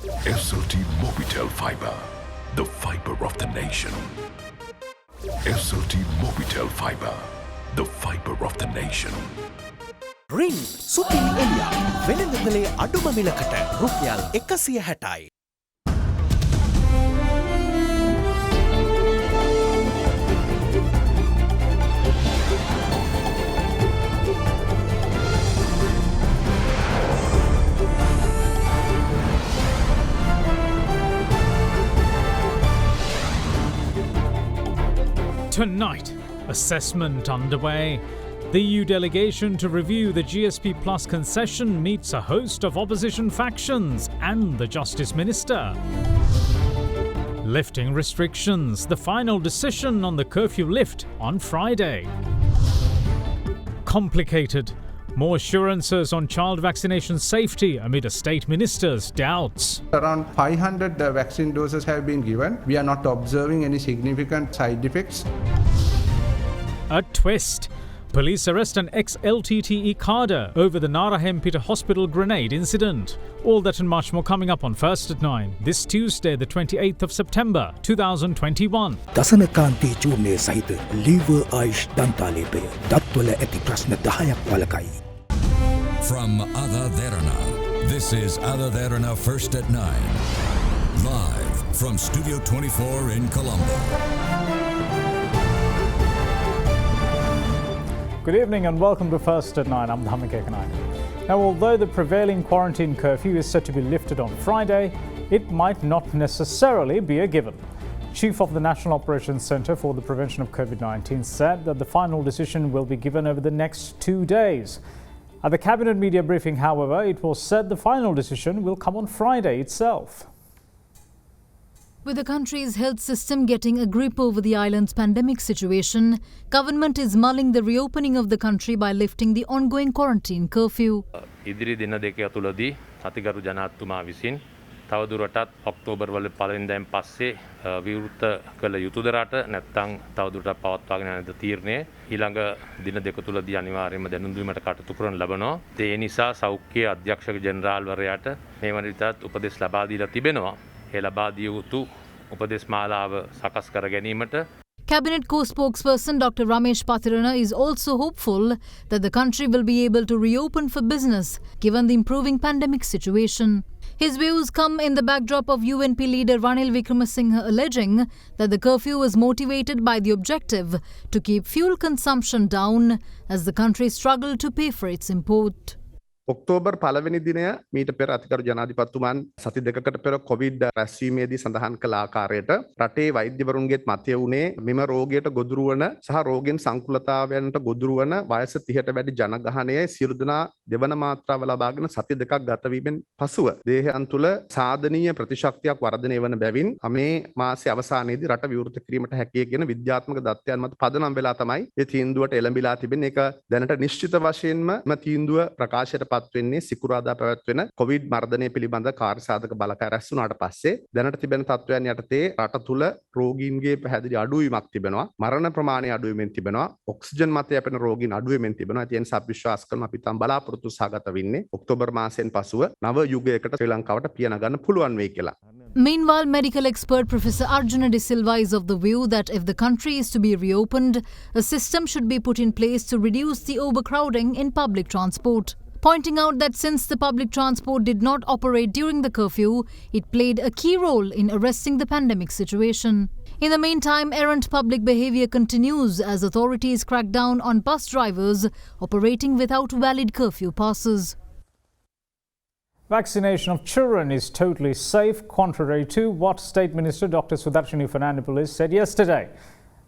SLT Mobitel Fiber, the fiber of the nation. SLT Mobitel Fiber, the fiber of the nation. රින් සුපිරි එලියා වෙළඳපොලේ අඩුම මිලකට රුපියල් 160යි. Tonight, assessment underway. The EU delegation to review the GSP Plus concession meets a host of opposition factions and the Justice Minister. Lifting restrictions, the final decision on the curfew lift on Friday. Complicated. More assurances on child vaccination safety amid a state minister's doubts. Around 500 vaccine doses have been given. We are not observing any significant side effects. A twist. Police arrest an ex-LTTE cadre over the Narahempita Hospital grenade incident. All that and much more coming up on First at 9, this Tuesday, the 28th of September, 2021. දසනකාන්තී චූර්ණය සහිත lever ආයිෂ් දන්තාලේපය දත්වල ඇති ප්‍රශ්න 10ක් වලකයි. From AdaDerana, this is AdaDerana First at 9. Live from Studio 24 in Colombo. Good evening and welcome to First at 9. I'm Dhamik Ekanai. Now, although the prevailing quarantine curfew is set to be lifted on Friday, it might not necessarily be a given. Chief of the National Operations Centre for the Prevention of COVID-19 said that the final decision will be given over the next 2 days. At the Cabinet media briefing, however, it was said the final decision will come on Friday itself. With the country's health system getting a grip over the island's pandemic situation, government is mulling the reopening of the country by lifting the ongoing quarantine curfew. ඉදිරි දින දෙක ඇතුළතදී සතිගරු ජනාධිපතිතුමා විසින් තවදුරටත් October වල පළවෙනිදාන් පස්සේ විවෘත කළ යුතුද රට නැත්නම් තවදුරටත් පවත්වාගෙන යන තීරණය ඊළඟ දින දෙක තුලදී අනිවාර්යයෙන්ම දැනුම් දීමට කටයුතු කරන ලබනවා. ඒ නිසා සෞඛ්‍ය අධ්‍යක්ෂක ජෙනරාල්වරයාට මේ වනිතත් උපදෙස් ලබා දීලා තිබෙනවා. ඒ ලබා දිය යුතු උපදෙස් මාලාව සකස් කර ගැනීමට. Cabinet co-spokesperson Dr. Ramesh Patirana is also hopeful that the country will be able to reopen for business given the improving pandemic situation. His views come in the backdrop of UNP leader Ranil Wickremesinghe alleging that the curfew was motivated by the objective to keep fuel consumption down as the country struggled to pay for its import. October පළවෙනි දිනය මීට පෙර අතිගරු ජනාධිපතිතුමන් සති දෙකකට පෙර Covid රැස්වීමේදී සඳහන් කළ ආකාරයට රටේ වෛද්‍යවරුන්ගේත් මතය වුණේ මෙම රෝගයට ගොදුරු වන සහ රෝගෙන් සංකෘලතාවයන්ට ගොදුරු වන වයස 30ට වැඩි ජනගහනයේ සියලු දෙනා දෙවන මාත්‍රාව ලබාගෙන සති දෙකක් ගත වීමෙන් පසුව දේහයන් තුළ සාධනීය ප්‍රතිශක්තියක් වර්ධනය වන බැවින් මේ මාසයේ අවසානයේදී රට විවෘත කිරීමට හැකිය කියන විද්‍යාත්මක දත්තයන් මත පදනම් වෙලා තමයි මේ තීන්දුවට එළඹිලා තිබෙන්නේ. ඒක දැනට නිශ්චිත වශයෙන්ම මේ තීන්දුව ප්‍රකාශයට පත්වෙන්නේ සිකුරාදා පැවැත්වෙන කොවිඩ් මර්ධනය පිළිබඳ කාර්යසාධක බලකාය රැස් වුණාට පස්සේ දැනට තිබෙන තත්ත්වයන් යටතේ රට තුල රෝගීන්ගේ පැහැදිලි අඩුවීමක් තිබෙනවා. මරණ ප්‍රමාණය අඩු වෙමින් තිබෙනවා. ඔක්සිජන් මත යැපෙන රෝගීන් අඩු වෙමින් තිබෙනවා. ඒ කියන්නේ අපි විශ්වාස කරනවා අපි තම බලාපොරොත්තු සහගත වෙන්නේ ඔක්තෝබර් මාසයෙන් පසුව නව යුගයකට ශ්‍රී ලංකාවට පිය නගන්න පුළුවන් වෙයි කියලා. Meanwhile, medical expert Professor Arjuna De Silva is of the view that if the country is to be reopened, a system should be put in place to reduce the overcrowding in public transport. Pointing out that since the public transport did not operate during the curfew, it played a key role in arresting the pandemic situation. In the meantime, errant public behaviour continues as authorities crack down on bus drivers operating without valid curfew passes. Vaccination of children is totally safe, contrary to what State Minister Dr. Sudarshini Fernandes said yesterday.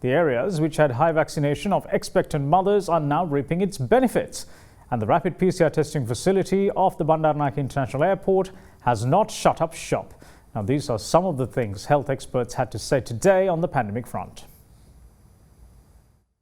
The areas which had high vaccination of expectant mothers are now reaping its benefits. And the rapid PCR testing facility of the Bandaranaike International Airport has not shut up shop. Now, these are some of the things health experts had to say today on the pandemic front.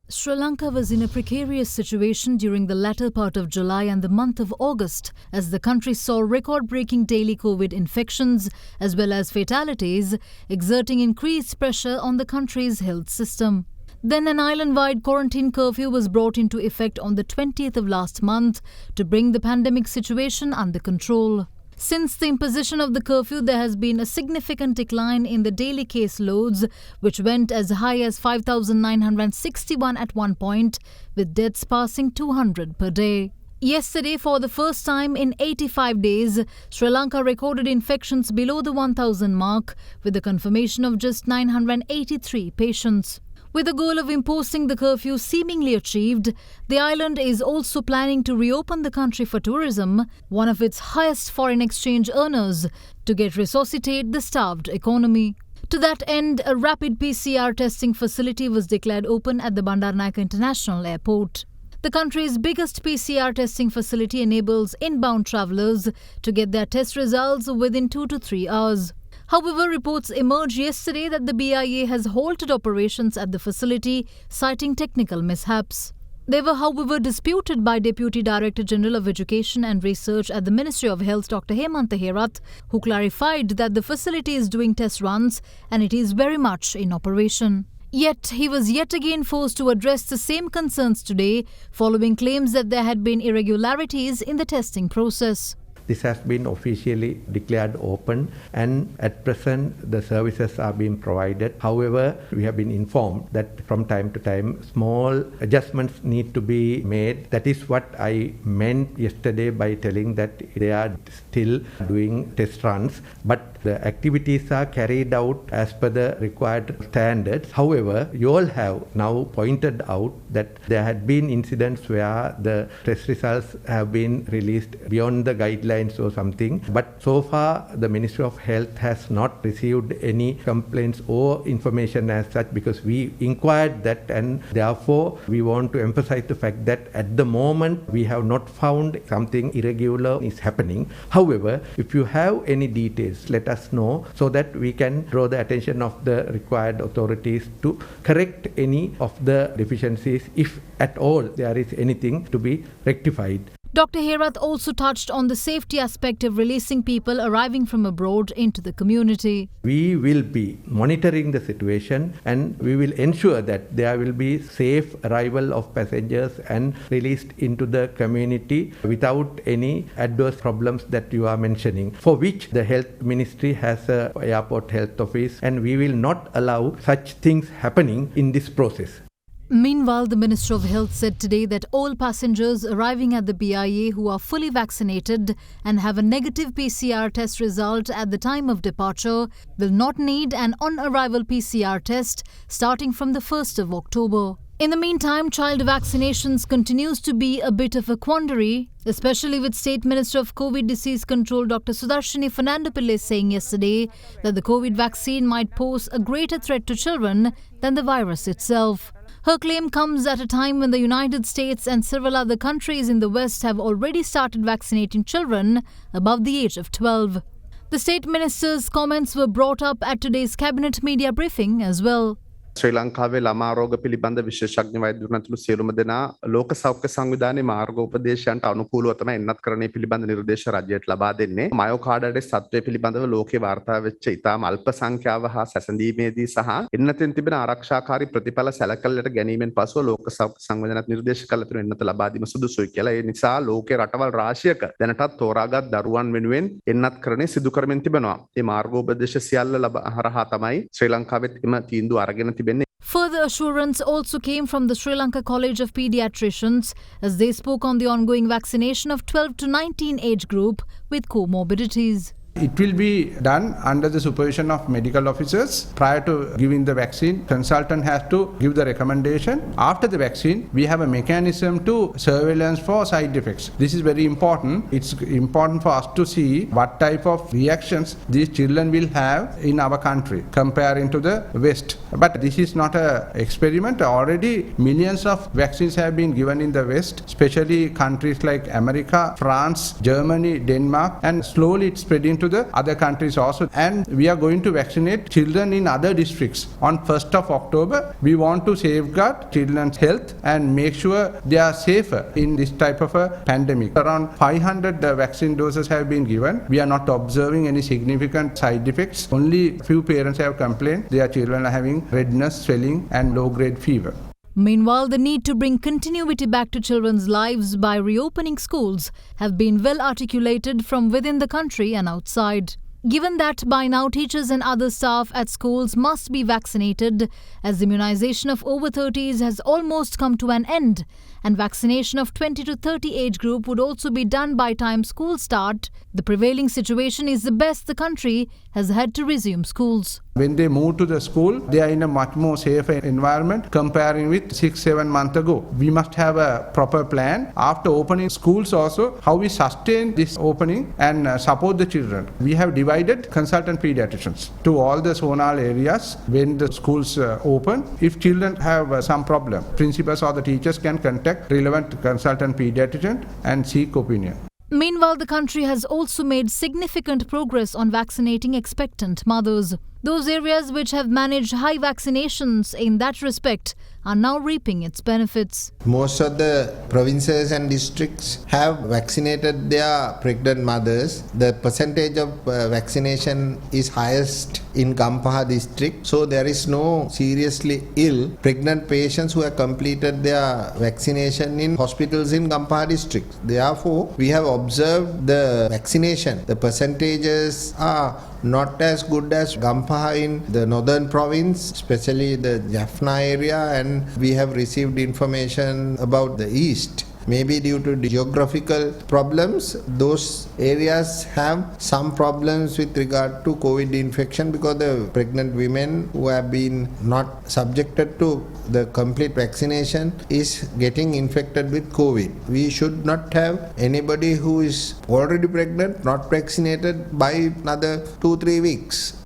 Sri Lanka was in a precarious situation during the latter part of July and the month of August as the country saw record-breaking daily COVID infections as well as fatalities, exerting increased pressure on the country's health system. Then an island-wide quarantine curfew was brought into effect on the 20th of last month to bring the pandemic situation under control. Since the imposition of the curfew, there has been a significant decline in the daily case loads, which went as high as 5,961 at one point, with deaths passing 200 per day. Yesterday, for the first time in 85 days, Sri Lanka recorded infections below the 1,000 mark, with the confirmation of just 983 patients. With the goal of imposing the curfew seemingly achieved, the island is also planning to reopen the country for tourism, one of its highest foreign exchange earners, to resuscitate the starved economy. To that end, a rapid PCR testing facility was declared open at the Bandaranaike International Airport. The country's biggest PCR testing facility enables inbound travellers to get their test results within 2 to 3 hours. However, reports emerged yesterday that the BIA has halted operations at the facility, citing technical mishaps. They were, however, disputed by Deputy Director General of Education and Research at the Ministry of Health, Dr. Hemantha Herath, who clarified that the facility is doing test runs and it is very much in operation. Yet, he was yet again forced to address the same concerns today, following claims that there had been irregularities in the testing process. This has been officially declared open, and at present the services are being provided. However, we have been informed that from time to time small adjustments need to be made. That is what I meant yesterday by telling that they are still doing test runs, but the activities are carried out as per the required standards. However, you all have now pointed out that there had been incidents where the test results have been released beyond the guidelines or something, but so far the Ministry of Health has not received any complaints or information as such, because we inquired that, and therefore we want to emphasize the fact that at the moment we have not found something irregular is happening. However, if you have any details, let us know so that we can draw the attention of the required authorities to correct any of the deficiencies, if at all there is anything to be rectified. Dr. Herath also touched on the safety aspect of releasing people arriving from abroad into the community. We will be monitoring the situation, and we will ensure that there will be safe arrival of passengers and released into the community without any adverse problems that you are mentioning, for which the Health Ministry has an airport health office, and we will not allow such things happening in this process. Meanwhile, the Minister of Health said today that all passengers arriving at the BIA who are fully vaccinated and have a negative PCR test result at the time of departure will not need an on-arrival PCR test starting from the 1st of October. In the meantime, child vaccinations continues to be a bit of a quandary, especially with State Minister of COVID Disease Control Dr. Sudarshini Fernandopille saying yesterday that the COVID vaccine might pose a greater threat to children than the virus itself. Her claim comes at a time when the United States and several other countries in the West have already started vaccinating children above the age of 12. The State Minister's comments were brought up at today's Cabinet media briefing as well. ශ්‍රී ලංකාවේ ළමා රෝග පිළිබඳ විශේෂඥ වෛද්‍යවරුන් ඇතුළු සියලුම දෙනා ලෝක සෞඛ්‍ය සංවිධානයේ මාර්ගෝපදේශයන්ට අනුකූලව තමයි එන්නත්කරණය පිළිබඳ නිර්දේශ රජයට ලබා දෙන්නේ. මයෝකාඩයිටිස් තත්ත්වය පිළිබඳව ලෝකේ වාර්තා වෙච්ච ඉතාම අල්ප සංඛ්‍යාව හා සැසඳීමේදී සහ එන්නතෙන් තිබෙන ආරක්ෂාකාරී ප්‍රතිඵල සැලකල්ලට ගැනීමෙන් පසුව ලෝක සෞඛ්‍ය සංවිධානයත් නිර්දේශ කළ තුරු එන්නත ලබා දීම සුදුසුයි කියලා. ඒ නිසා ලෝකේ රටවල් රාශියක දැනටත් තෝරාගත් දරුවන් වෙනුවෙන් එන්නත්කරණය සිදු කරමින් තිබෙනවා. මේ මාර්ගෝපදේශ සියල්ල හරහා තමයි ශ්‍රී ලංකාවෙත් එම තීන්දුව අරගෙන තිබෙන්නේ. Further assurance also came from the Sri Lanka College of Pediatricians as they spoke on the ongoing vaccination of 12 to 19 age group with comorbidities. It will be done under the supervision of medical officers. Prior to giving the vaccine, consultant has to give the recommendation. After the vaccine, we have a mechanism to surveillance for side effects. This is very important. It's important for us to see what type of reactions these children will have in our country comparing to the West. But this is not an experiment. Already millions of vaccines have been given in the West, especially countries like America, France, Germany, Denmark, and slowly it's spreading to the other countries also, and we are going to vaccinate children in other districts on 1st of October. We want to safeguard children's health and make sure they are safer in this type of a pandemic. Around 500 vaccine doses have been given. We are not observing any significant side effects. Only few parents have complained their children are having redness, swelling and low-grade fever. Meanwhile, the need to bring continuity back to children's lives by reopening schools have been well articulated from within the country and outside. Given that by now teachers and other staff at schools must be vaccinated, as immunization of over 30s has almost come to an end, and vaccination of 20 to 30 age group would also be done by time schools start, the prevailing situation is the best the country has had to resume schools. When they move to the school, they are in a much more safer environment comparing with 6-7 months ago. We must have a proper plan after opening schools also, how we sustain this opening and support the children. We have divided consultant pediatricians to all the zonal areas when the schools open. If children have some problem, principals or the teachers can contact relevant consultant pediatrician and seek opinion. Meanwhile, the country has also made significant progress on vaccinating expectant mothers. Those areas which have managed high vaccinations in that respect are now reaping its benefits. Most of the provinces and districts have vaccinated their pregnant mothers. The percentage of vaccination is highest in Gampaha district. So there is no seriously ill pregnant patients who have completed their vaccination in hospitals in Gampaha district. Therefore, we have observed the vaccination. The percentages are not as good as Gampaha in the northern province, especially the Jaffna area, and we have received information about the east. Maybe due to geographical problems, those areas have some problems with regard to COVID infection because the pregnant women who have been not subjected to the complete vaccination is getting infected with COVID. We should not have anybody who is already pregnant, not vaccinated by another 2-3 weeks.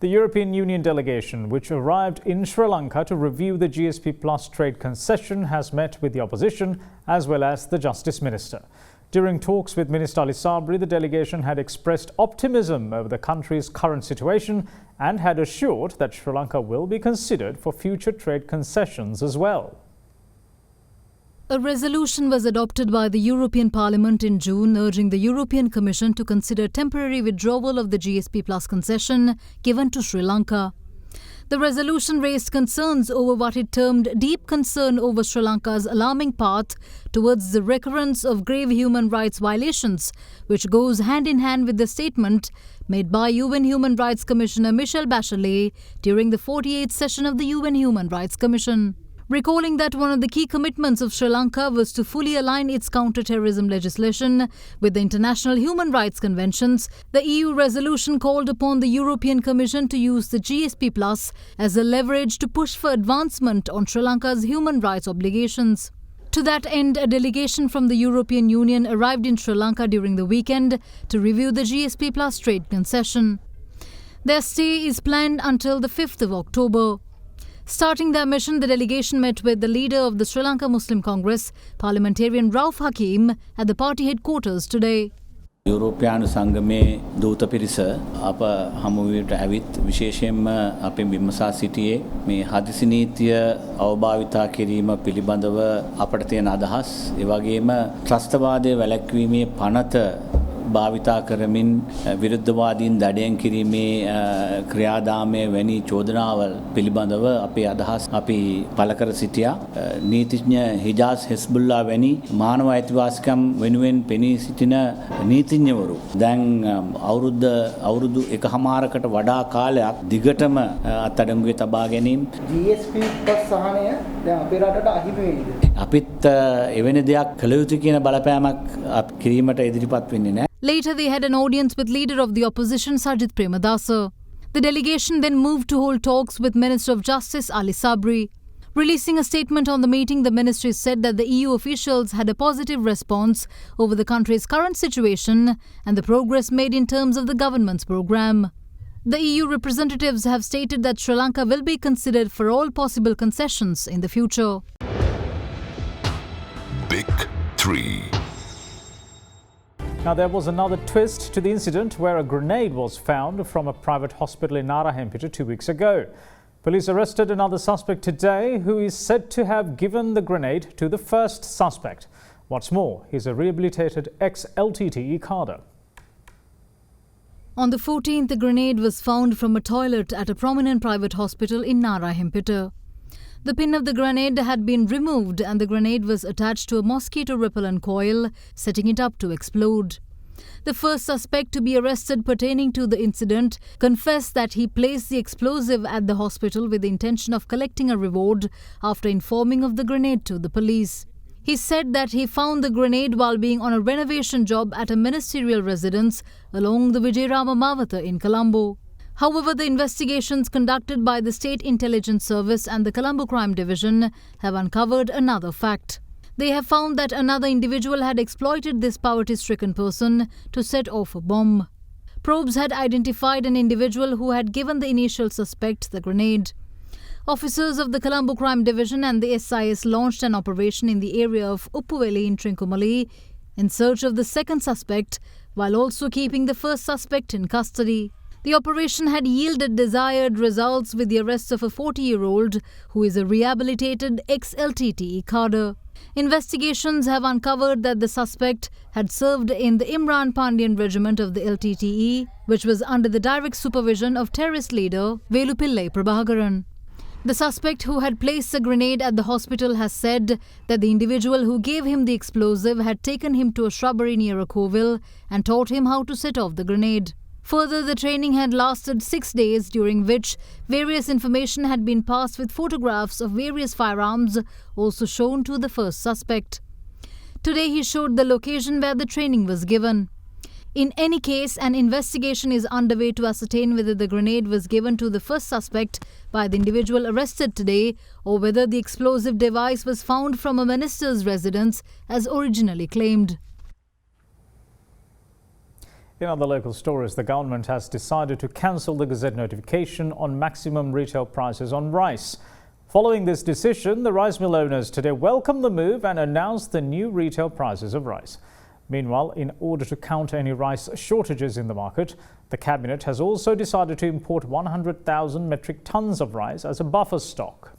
The European Union delegation, which arrived in Sri Lanka to review the GSP Plus trade concession, has met with the opposition as well as the Justice Minister. During talks with Minister Ali Sabri, the delegation had expressed optimism over the country's current situation and had assured that Sri Lanka will be considered for future trade concessions as well. A resolution was adopted by the European Parliament in June urging the European Commission to consider temporary withdrawal of the GSP Plus concession given to Sri Lanka. The resolution raised concerns over what it termed deep concern over Sri Lanka's alarming path towards the recurrence of grave human rights violations, which goes hand in hand with the statement made by UN Human Rights Commissioner Michelle Bachelet during the 48th session of the UN Human Rights Commission. Recalling that one of the key commitments of Sri Lanka was to fully align its counter-terrorism legislation with the international human rights conventions, the EU resolution called upon the European Commission to use the GSP Plus as a leverage to push for advancement on Sri Lanka's human rights obligations. To that end, a delegation from the European Union arrived in Sri Lanka during the weekend to review the GSP Plus trade concession. Their stay is planned until the 5th of October. Starting their mission, the delegation met with the leader of the Sri Lanka Muslim Congress, parliamentarian Rauf Hakim, at the party headquarters today. යුරෝපයානු සංගමේ දූත පිරිස අප හමුවීමට ඇවිත් විශේෂයෙන්ම අපේ විමසා සිටියේ මේ හදිසි නීතිය අවභාවිතා කිරීම පිළිබඳව අපට තියෙන අදහස් ඒ වගේම ත්‍රස්තවාදයේ වැළැක්වීමේ පනත භාවිතා කරමින් විරුද්ධවාදීන් දඩයන් කිරීමේ ක්‍රියාදාමයේ වැනි චෝදනාවල් පිළිබඳව අපේ අදහස් අපි පළ කර සිටියා නීතිඥ හිජාස් හෙස්බුල්ලා වැනි මානව අයිතිවාසිකම් වෙනුවෙන් පෙනී සිටින නීතිඥවරු දැන් අවුරුදු එකහමාරකට වඩා කාලයක් දිගටම අත්අඩංගුවේ තබා ගැනීම GSP plus සහනය දැන් අපේ රටට අහිමි වෙයිද අපිත් එවැනි දෙයක් කළ යුතු කියන බලපෑමක් කිරීමට ඉදිරිපත් වෙන්නේ නැහැ. Later, they had an audience with leader of the opposition, Sajith Premadasa. The delegation then moved to hold talks with Minister of Justice, Ali Sabri. Releasing a statement on the meeting, the ministry said that the EU officials had a positive response over the country's current situation and the progress made in terms of the government's program. The EU representatives have stated that Sri Lanka will be considered for all possible concessions in the future. Big 3. Now, there was another twist to the incident where a grenade was found from a private hospital in Narahempita 2 weeks ago. Police arrested another suspect today who is said to have given the grenade to the first suspect. What's more, he's a rehabilitated ex-LTTE cadre. On the 14th, the grenade was found from a toilet at a prominent private hospital in Narahempita. The pin of the grenade had been removed and the grenade was attached to a mosquito repellent coil, setting it up to explode. The first suspect to be arrested pertaining to the incident confessed that he placed the explosive at the hospital with the intention of collecting a reward after informing of the grenade to the police. He said that he found the grenade while being on a renovation job at a ministerial residence along the Vijayarama Mawatha in Colombo. However, the investigations conducted by the State Intelligence Service and the Colombo Crime Division have uncovered another fact. They have found that another individual had exploited this poverty-stricken person to set off a bomb. Probes had identified an individual who had given the initial suspect the grenade. Officers of the Colombo Crime Division and the SIS launched an operation in the area of Uppuveli in Trincomalee in search of the second suspect, while also keeping the first suspect in custody. The operation had yielded desired results with the arrest of a 40-year-old who is a rehabilitated ex-LTTE cadre. Investigations have uncovered that the suspect had served in the Imran Pandian regiment of the LTTE, which was under the direct supervision of terrorist leader Velupillai Prabhakaran. The suspect who had placed the grenade at the hospital has said that the individual who gave him the explosive had taken him to a shrubbery near a kovil and taught him how to set off the grenade. Further, the training had lasted 6 days, during which various information had been passed with photographs of various firearms also shown to the first suspect. Today he showed the location where the training was given. In any case, an investigation is underway to ascertain whether the grenade was given to the first suspect by the individual arrested today or whether the explosive device was found from a minister's residence as originally claimed. In other local stories, the government has decided to cancel the Gazette notification on maximum retail prices on rice. Following this decision, the rice mill owners today welcomed the move and announced the new retail prices of rice. Meanwhile, in order to counter any rice shortages in the market, the Cabinet has also decided to import 100,000 metric tons of rice as a buffer stock.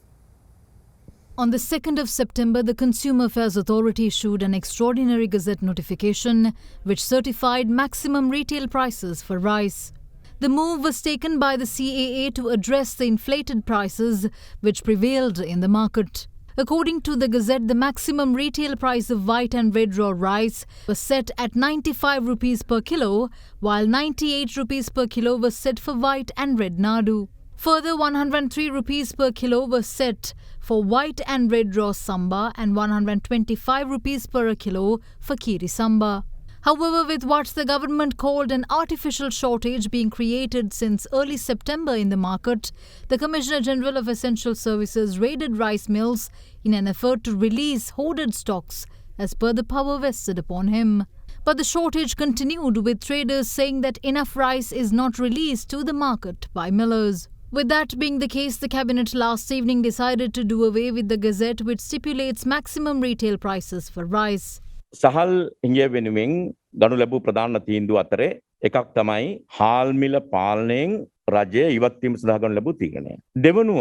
On the 2nd of September, the Consumer Affairs Authority issued an extraordinary Gazette notification which certified maximum retail prices for rice. The move was taken by the CAA to address the inflated prices which prevailed in the market. According to the Gazette, the maximum retail price of white and red raw rice was set at 95 rupees per kilo, while 98 rupees per kilo was set for white and red nadu. Further, 103 rupees per kilo was set for white and red raw samba and 125 rupees per kilo for kiri samba. However, with what the government called an artificial shortage being created since early September in the market, the Commissioner General of Essential Services raided rice mills in an effort to release hoarded stocks as per the power vested upon him. But the shortage continued, with traders saying that enough rice is not released to the market by millers. With that being the case, the Cabinet last evening decided to do away with the Gazette, which stipulates maximum retail prices for rice. සහල් හිඟය වෙනුවෙන් ගනු ලැබූ ප්‍රධාන තීන්දුව අතරේ එකක් තමයි හාල් මිල පාලනයෙන් රජය ඉවත් වීම සඳහා ගනු ලැබූ තීරණය. දෙවනුව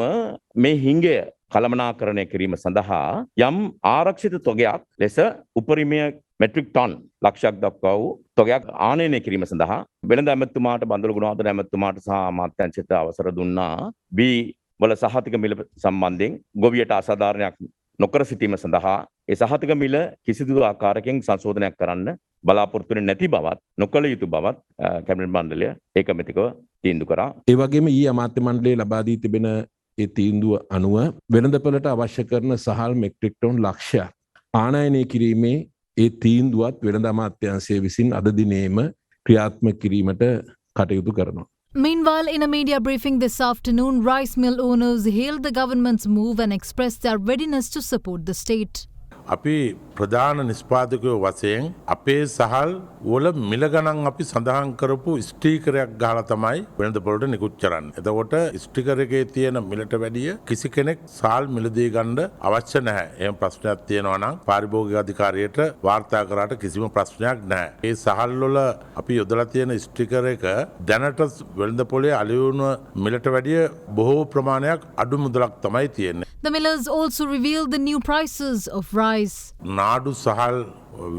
මේ හිඟය කළමනාකරණය කිරීම සඳහා යම් ආරක්ෂිත තොගයක් ලෙස උපරිමය මෙට්‍රික් ටන් ලක්ෂයක් දක්වා වූ තොගයක් ආනයනය කිරීම සඳහා වෙළඳ ඇමතුමාට බන්දුල ගුණාධර ඇමතුමාට සහ අමාත්‍යාංශයට අවසර දුන්නා. බී වල සහතික මිල සම්බන්ධයෙන් ගොවියට අසාධාරණයක් නොකර සිටීම සඳහා ඒ සහතික මිල කිසිදු ආකාරයකින් සංශෝධනයක් කරන්න බලාපොරොත්තු වෙන්නේ නැති බවත් නොකළ යුතු බවත් කැබිනට් මණ්ඩලය ඒකමතිකව තීන්දුව කරා. ඒ වගේම ඊ අමාත්‍ය මණ්ඩලය ලබා දී තිබෙන ඒ තීන්දුව අනුව වෙළඳපළට අවශ්‍ය කරන සහල් මෙට්‍රික් ටන් ලක්ෂයක් ආනයනය කිරීමේ ඒ තීන්දුවත් වෙළඳ අමාත්‍යාංශය විසින් අද දිනේම ක්‍රියාත්මක කිරීමට කටයුතු කරනවා. Meanwhile, in a media briefing this afternoon, rice mill owners hailed the government's move and expressed their readiness to support the state. අපි ප්‍රධාන නිෂ්පාදකයෝ වශයෙන් අපේ සහල් වල මිල ගණන් අපි සඳහන් කරපු ස්ටිකරයක් ගහලා තමයි වෙළඳපොළට නිකුත් කරන්නේ. එතකොට ස්ටිකර් එකේ තියෙන මිලට වැඩිය කිසි කෙනෙක් සහල් මිලදී ගන්න අවශ්‍ය නැහැ. එහෙම ප්‍රශ්නයක් තියෙනවා නම් පාරිභෝගික අධිකාරියට වාර්තා කරාට කිසිම ප්‍රශ්නයක් නැහැ. ඒ සහල් වල අපි යොදලා තියෙන ස්ටිකර් එක දැනට වෙළඳපොළේ අලෙවුණු මිලට වැඩිය බොහෝ ප්‍රමාණයක් අඩු මුදලක් තමයි තියෙන්නේ. The millers also revealed the new prices of rice. නාඩු සහල්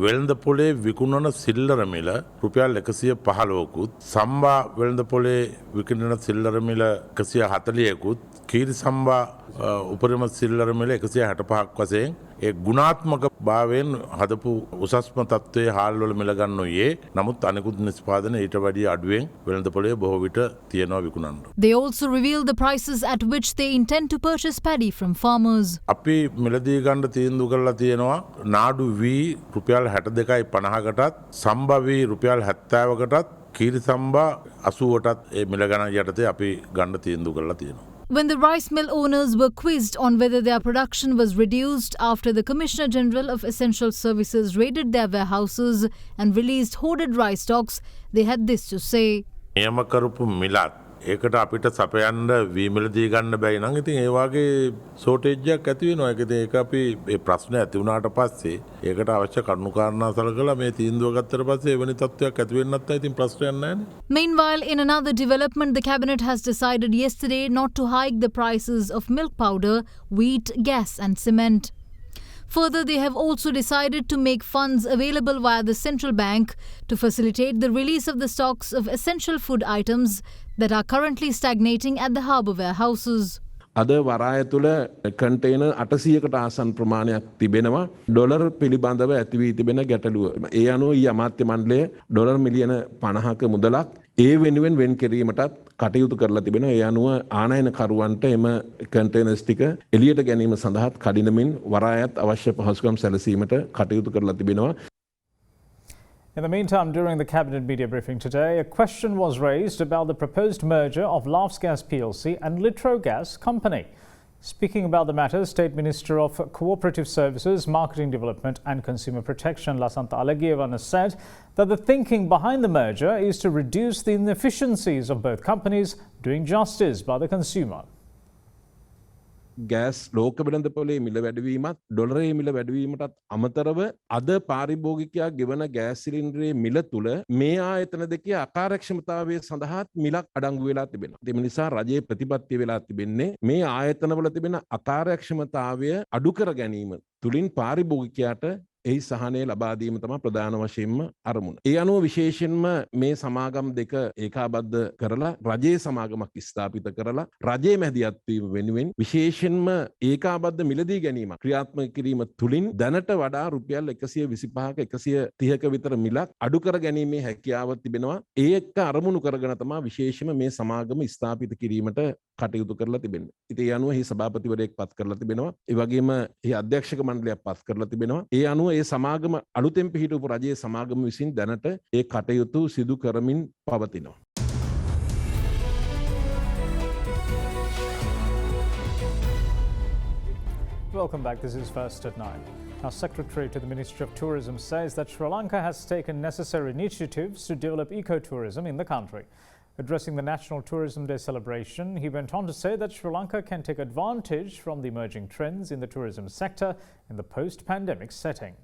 වෙළඳ පොලේ විකුණන සිල්ලර මිල රුපියල් 115කුත් සම්බා වෙළඳ පොලේ විකුණන සිල්ලර මිල 140කුත් කීරි සම්බා උපරිම සිල්ලර මිල 165ක් වශයෙන් ඒ ගුණාත්මක භාවයෙන් හදපු උසස්ම තත්ත්වයේ හාල් වල මිල ගන්නෝයේ නමුත් අනෙකුත් නිෂ්පාදන ඊට වැඩිය අඩුවෙන් වෙළඳ පොලේ බොහෝ විට තියෙනවා විකුණන්න. They also revealed the prices at which they intend to purchase paddy from farmers. අපි මිලදී ගන්න තීන්දුව කරලා තියෙනවා නාඩු වී රුපියල් 62.50කටත් සම්බා වී රුපියල් 70කටත් කීරි සම්බා 80කටත් ඒ මිල ගණන් යටතේ අපි ගන්න තීන්දුව කරලා තියෙනවා. When the rice mill owners were quizzed on whether their production was reduced after the Commissioner General of Essential Services raided their warehouses and released hoarded rice stocks, they had this to say. නියම කරපු මිලත් ඒකට අපිට සපයන්න වී මිලදී ගන්න බැයි නම් ඉතින් ඒ වගේ shortage එකක් ඇති වෙනවා. ඒක ඉතින් ඒක අපි මේ ප්‍රශ්න ඇති වුණාට පස්සේ ඒකට අවශ්‍ය කරුණු කාරණා සලකලා මේ තීන්දුව ගත්තට පස්සේ එවැනි තත්ත්වයක් ඇති වෙන්නේ නැත්නම් ඉතින් ප්‍රශ්නයක් නැහැ. Meanwhile, in another development, the cabinet has decided yesterday not to hike the prices of milk powder, wheat, gas and cement. Further, they have also decided to make funds available via the central bank to facilitate the release of the stocks of essential food items that are currently stagnating at the harbour warehouses. අද වරාය තුළ container 800කට ආසන්න ප්‍රමාණයක් තිබෙනවා dollar පිළිබඳව ඇති වී තිබෙන ගැටලුව. ඒ අනුව ඊ අමාත්‍ය මණ්ඩලය ඩොලර් මිලියන 50ක මුදලක් ඒ වෙනුවෙන් වෙන් කිරීමටත් කටයුතු කරලා තිබෙනවා. ඒ අනුව ආනයනකරුවන්ට එම කන්ටේනර්ස් ටික එළියට ගැනීම සඳහා කඩිනමින් වරායත් අවශ්‍ය පහසුකම් සැලසීමට කටයුතු කරලා තිබෙනවා. In the meantime, during the cabinet media briefing today, a question was raised about the proposed merger of Lavsgas plc and Litrogas company. Speaking about the matter, State Minister of Cooperative Services, Marketing Development and Consumer Protection, Lasantha Alagievana, said that the thinking behind the merger is to reduce the inefficiencies of both companies, doing justice by the consumer. Gas ලෝක වෙළඳ පොලේ මිල වැඩිවීමත් ඩොලරේ මිල වැඩිවීමටත් අමතරව අද පාරිභෝගිකයා ගෙවන gas සිලින්ඩරේ මිල තුල මේ ආයතන දෙකේ අකාර්යක්ෂමතාවය සඳහා මිලක් අඩංගු වෙලා තිබෙනවා. ඒ නිසා රජයේ ප්‍රතිපත්තිය වෙලා තිබෙන්නේ මේ ආයතනවල තිබෙන අකාර්යක්ෂමතාවය අඩු කර ගැනීම තුලින් පාරිභෝගිකයාට එහි සහනය ලබා දීම තමයි ප්‍රධාන වශයෙන්ම අරමුණ. ඒ අනුව විශේෂයෙන්ම මේ සමාගම් දෙක ඒකාබද්ධ කරලා රජයේ සමාගමක් ස්ථාපිත කරලා රජයේ මැදිහත් වීම වෙනුවෙන් විශේෂයෙන්ම ඒකාබද්ධ මිලදී ගැනීම ක්‍රියාත්මක කිරීම තුලින් දැනට වඩා රුපියල් 125ක 130ක විතර මිලක් අඩු කර ගැනීමේ හැකියාව තිබෙනවා. ඒ එක්ක අරමුණු කරගෙන තමයි විශේෂයෙන්ම මේ සමාගම ස්ථාපිත කිරීමට කටයුතු කරලා තිබෙන්නේ. ඉතින් ඒ අනුව එහි සභාපතිවරයෙක් පත් කරලා තිබෙනවා. ඒ වගේම එහි අධ්‍යක්ෂක මණ්ඩලයක් පත් කරලා තිබෙනවා. ඒ අනුව ඒ සමාගම අලුතෙන් පිහිටවපු රජයේ සමාගම විසින් දැනට ඒ කටයුතු සිදු කරමින් පවතිනවා. Welcome back. This is First at 9. Now, Secretary to the Ministry of Tourism says that Sri Lanka has taken necessary initiatives to develop ecotourism in the country. Addressing the National Tourism Day celebration, he went on to say that Sri Lanka can take advantage from the emerging trends in the tourism sector in the post-pandemic setting.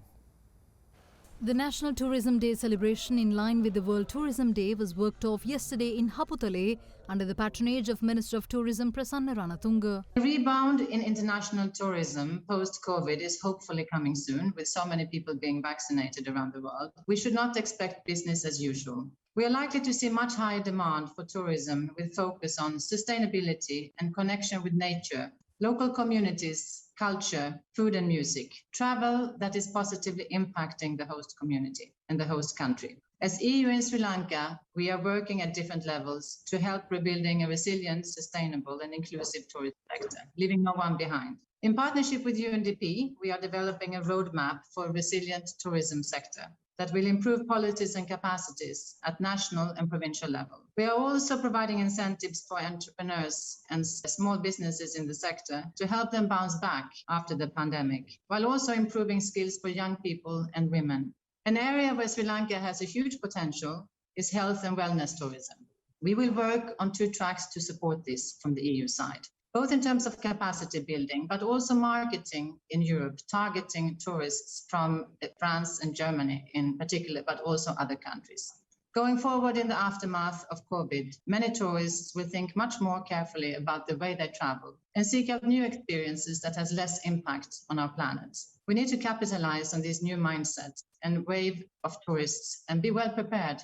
The National Tourism Day celebration in line with the World Tourism Day was worked off yesterday in Haputale under the patronage of Minister of Tourism Prasanna Ranatunga. The rebound in international tourism post-COVID is hopefully coming soon, with so many people being vaccinated around the world. We should not expect business as usual. We are likely to see much higher demand for tourism with focus on sustainability and connection with nature, local communities, culture, food and music, travel that is positively impacting the host community and the host country. As EU in Sri Lanka, we are working at different levels to help rebuilding a resilient, sustainable and inclusive tourism sector, leaving no one behind. In partnership with UNDP, we are developing a roadmap for a resilient tourism sector that will improve policies and capacities at national and provincial level. We are also providing incentives for entrepreneurs and small businesses in the sector to help them bounce back after the pandemic, while also improving skills for young people and women. An area where Sri Lanka has a huge potential is health and wellness tourism. We will work on 2 tracks to support this from the EU side, both in terms of capacity building, but also marketing in Europe, targeting tourists from France and Germany in particular, but also other countries. Going forward in the aftermath of COVID, many tourists will think much more carefully about the way they travel and seek out new experiences that has less impact on our planet. We need to capitalize on these new mindsets and wave of tourists, and be well prepared.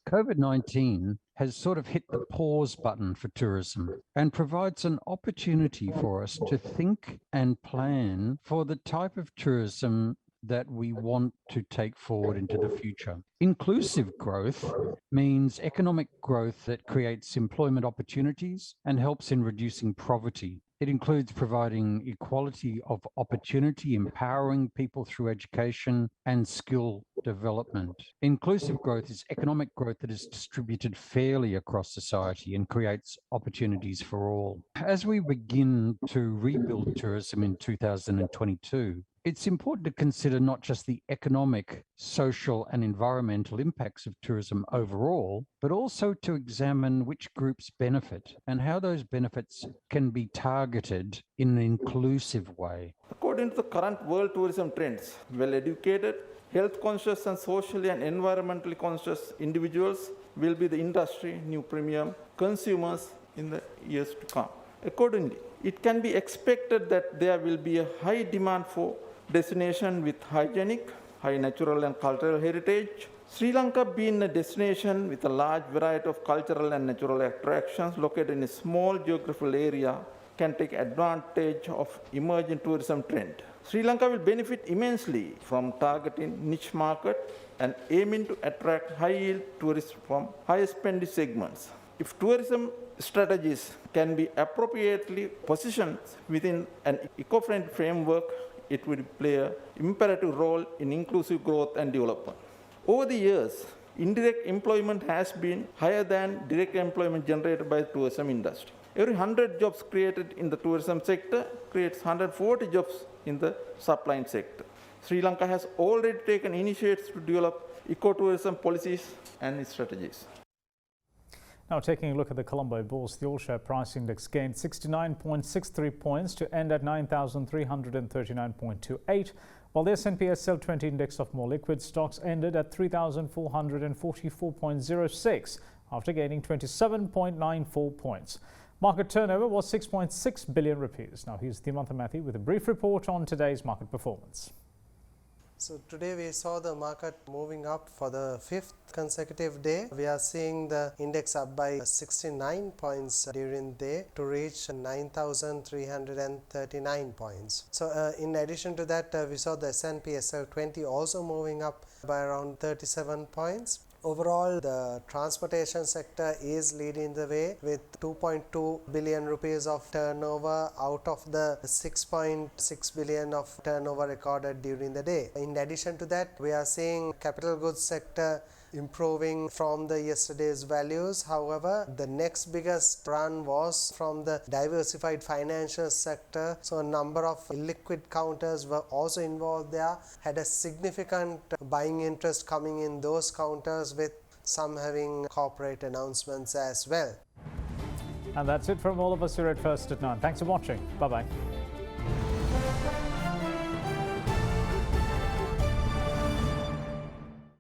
COVID-19 has sort of hit the pause button for tourism and provides an opportunity for us to think and plan for the type of tourism that we want to take forward into the future. Inclusive growth means economic growth that creates employment opportunities and helps in reducing poverty. It includes providing equality of opportunity, empowering people through education and skill development. Inclusive growth is economic growth that is distributed fairly across society and creates opportunities for all. As we begin to rebuild tourism in 2022, it's important to consider not just the economic, social, and environmental impacts of tourism overall, but also to examine which groups benefit and how those benefits can be targeted in an inclusive way. According to the current world tourism trends, well-educated, health-conscious, and socially and environmentally conscious individuals will be the industry new premium consumers in the years to come. Accordingly, it can be expected that there will be a high demand for destination with hygienic, high natural and cultural heritage. Sri Lanka being a destination with a large variety of cultural and natural attractions located in a small geographical area can take advantage of emerging tourism trend. Sri Lanka will benefit immensely from targeting niche market and aiming to attract high-yield tourists from high-spending segments. If tourism strategies can be appropriately positioned within an eco-friendly framework, it will play an imperative role in inclusive growth and development. Over the years, indirect employment has been higher than direct employment generated by the tourism industry. Every 100 jobs created in the tourism sector creates 140 jobs in the supply sector. Sri Lanka has already taken initiatives to develop eco-tourism policies and strategies. Now taking a look at the Colombo Bulls, the all-share price index gained 69.63 points to end at 9,339.28, while the S&P SL 20 index of more liquid stocks ended at 3,444.06 after gaining 27.94 points. Market turnover was 6.6 billion rupees. Now here's Dimantha Mathi with a brief report on today's market performance. So today we saw the market moving up for the fifth consecutive day. We are seeing the index up by 69 points during the day to reach 9,339 points. So in addition to that, we saw the S&P SL 20 also moving up by around 37 points. Overall, the transportation sector is leading the way with 2.2 billion rupees of turnover out of the 6.6 billion of turnover recorded during the day. In addition to that, we are seeing capital goods sector improving from the yesterday's values. However, the next biggest run was from the diversified financial sector. So a number of illiquid counters were also involved there, had a significant buying interest coming in those counters, with some having corporate announcements as well. And that's it from all of us here at First at 9. Thanks for watching. Bye-bye.